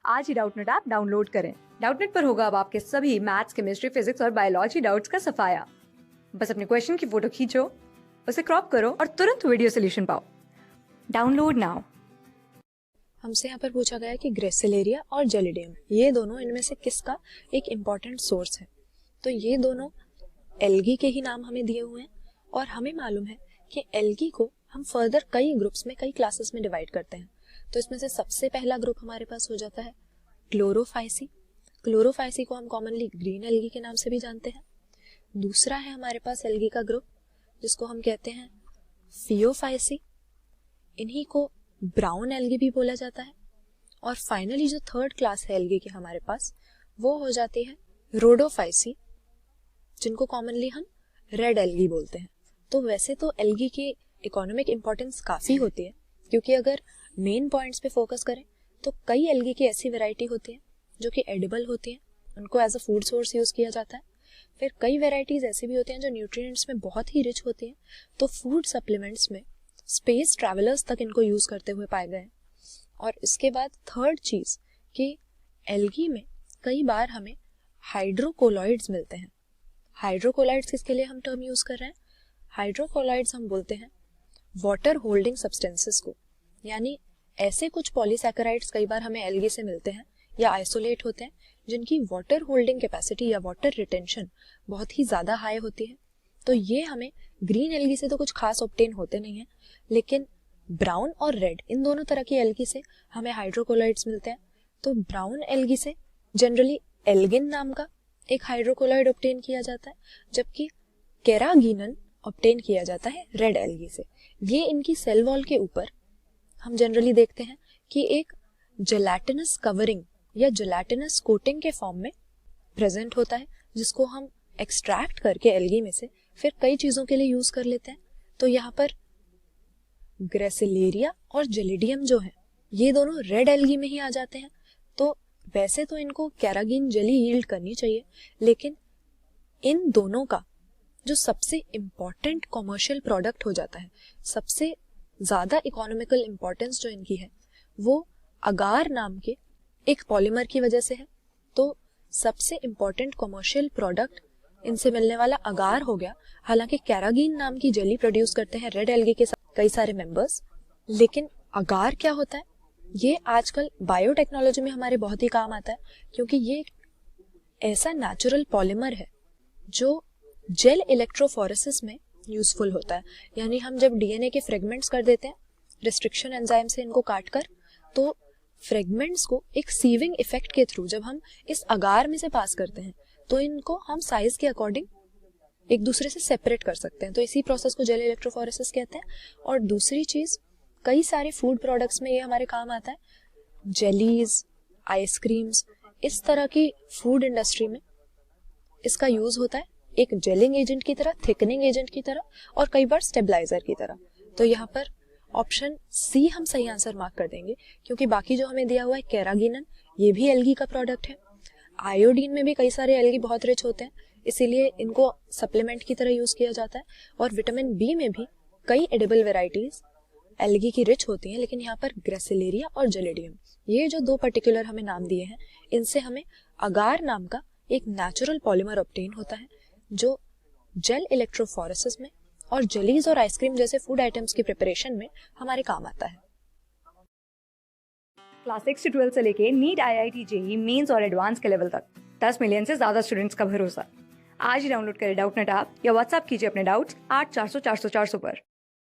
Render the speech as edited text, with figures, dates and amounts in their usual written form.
आज ही Doubtnut app download करें। Doubtnut पर होगा अब आपके सभी मैथ्स, केमिस्ट्री, फिजिक्स और बायोलॉजी डाउट्स का सफाया। बस अपने क्वेश्चन की फोटो खींचो, उसे क्रॉप करो और तुरंत वीडियो सोल्यूशन पाओ। Download now. हमसे यहाँ पर पूछा गया है कि ग्रेसिलेरिया और जेलिडियम, ये दोनों इनमें से किसका एक इम्पॉर्टेंट सोर्स है। तो ये दोनों एल्गी के ही नाम हमें दिए हुए हैं और हमें मालूम है कि एल्गी को हम फर्दर कई ग्रुप्स में, कई क्लासेस में डिवाइड करते हैं। तो इसमें से सबसे पहला ग्रुप हमारे पास हो जाता है क्लोरोफाइसी। क्लोरोफाइसी को हम कॉमनली ग्रीन एल्गी के नाम से भी जानते हैं। दूसरा है हमारे पास एल्गी का ग्रुप जिसको हम कहते हैं फियोफाइसी, इन्हीं को ब्राउन एल्गी भी बोला जाता है। और फाइनली जो थर्ड क्लास है एल्गी की हमारे पास, वो हो जाती है रोडोफाइसी, जिनको कॉमनली हम रेड एल्गी बोलते हैं। तो वैसे तो एल्गी की इकोनॉमिक इंपॉर्टेंस काफ़ी होती है, क्योंकि अगर मेन पॉइंट्स पे फोकस करें तो कई एल्गी की ऐसी वैरायटी होती है जो कि एडिबल होती है, उनको as a food source use किया जाता है। फिर कई वेराइटीज़ ऐसी भी होती हैं जो न्यूट्रिएंट्स में बहुत ही रिच होती हैं, तो फूड सप्लीमेंट्स में स्पेस ट्रैवलर्स तक इनको यूज़ करते हुए पाए गए हैं। और इसके बाद थर्ड चीज़ कि एल्गी में कई बार हमें हाइड्रोकोलॉइड्स मिलते हैं। हाइड्रोकोलॉइड्स किसके लिए हम टर्म यूज़ कर रहे हैं? हाइड्रोकोलॉइड्स हम बोलते हैं वाटर होल्डिंग सब्सटेंसेस को, यानी ऐसे कुछ पॉलीसैकेराइड्स कई बार हमें एल्गी से मिलते हैं या आइसोलेट होते हैं जिनकी वाटर होल्डिंग कैपेसिटी या वाटर रिटेंशन बहुत ही ज़्यादा हाई होती है। तो ये हमें ग्रीन एल्गी से तो कुछ खास ऑब्टेन होते नहीं हैं, लेकिन ब्राउन और रेड इन दोनों तरह की एल्गी से हमें हाइड्रोकोलॉइड्स मिलते हैं। तो ब्राउन एल्गी से जनरली एल्गिन नाम का एक हाइड्रोकोलॉइड ऑब्टेन किया जाता है, जबकि कैरागिनन ऑब्टेन किया जाता है रेड एल्गी से। ये इनकी सेल वॉल के ऊपर हम जनरली देखते हैं कि एक जेलेटिनस कवरिंग या जेलेटिनस कोटिंग के फॉर्म में प्रेजेंट होता है, जिसको हम एक्सट्रैक्ट करके एल्गी में से फिर कई चीज़ों के लिए यूज़ कर लेते हैं। तो यहाँ पर ग्रेसिलेरिया और जेलिडियम जो है ये दोनों रेड एल्गी में ही आ जाते हैं। तो वैसे तो इनको कैरागिन जेली यील्ड करनी चाहिए, लेकिन इन दोनों का जो सबसे इम्पॉर्टेंट कॉमर्शियल प्रोडक्ट हो जाता है, सबसे ज़्यादा इकोनॉमिकल इम्पॉर्टेंस जो इनकी है, वो अगार नाम के एक पॉलीमर की वजह से है। तो सबसे इम्पॉर्टेंट कॉमर्शियल प्रोडक्ट इनसे मिलने वाला अगार हो गया। हालांकि कैरागिन नाम की जेली प्रोड्यूस करते हैं रेड एल्गी के कई सारे मेंबर्स, लेकिन अगार क्या होता है ये आजकल बायोटेक्नोलॉजी में हमारे बहुत ही काम आता है, क्योंकि ये एक ऐसा नेचुरल पॉलीमर है जो जेल इलेक्ट्रोफोरेसिस में यूजफुल होता है। यानी हम जब डीएनए के फ्रेगमेंट्स कर देते हैं रिस्ट्रिक्शन एंजाइम से इनको काटकर, तो फ्रेगमेंट्स को एक सीविंग इफेक्ट के थ्रू जब हम इस अगार में से पास करते हैं तो इनको हम साइज के अकॉर्डिंग एक दूसरे से सेपरेट कर सकते हैं। तो इसी प्रोसेस को जेल इलेक्ट्रोफोरेसिस कहते हैं। और दूसरी चीज, कई सारे फूड प्रोडक्ट्स में ये हमारे काम आता है। जेलीज, आइसक्रीम्स, इस तरह की फूड इंडस्ट्री में इसका यूज होता है एक जेलिंग एजेंट की तरह, थिकनिंग एजेंट की तरह और कई बार स्टेबलाइजर की तरह। तो यहाँ पर ऑप्शन सी हम सही आंसर मार्क कर देंगे, क्योंकि बाकी जो हमें दिया हुआ है कैरागिनन, ये भी एल्गी का प्रोडक्ट है। आयोडीन में भी कई सारे एल्गी बहुत रिच होते हैं, इसीलिए इनको सप्लीमेंट की तरह यूज किया जाता है। और विटामिन बी में भी कई एडिबल वेराइटीज एल्गी की रिच होती हैं, लेकिन यहाँ पर ग्रेसिलेरिया और जेलिडियम, ये जो दो पर्टिकुलर हमें नाम दिए हैं, इनसे हमें अगार नाम का एक नेचुरल पॉलीमर ऑब्टेन होता है जो जेल इलेक्ट्रोफोरेसिस में और जेलीज और आइसक्रीम जैसे फूड आइटम्स की प्रिपरेशन में हमारे काम आता है। क्लास 6 से 12 से लेके नीट, IIT, जेईई मेंस और एडवांस के लेवल तक 10 मिलियन से ज्यादा स्टूडेंट्स का भरोसा। आज ही डाउनलोड करें डाउटनेट ऐप या व्हाट्सएप कीजिए अपने डाउट्स 8400 400 400 पर।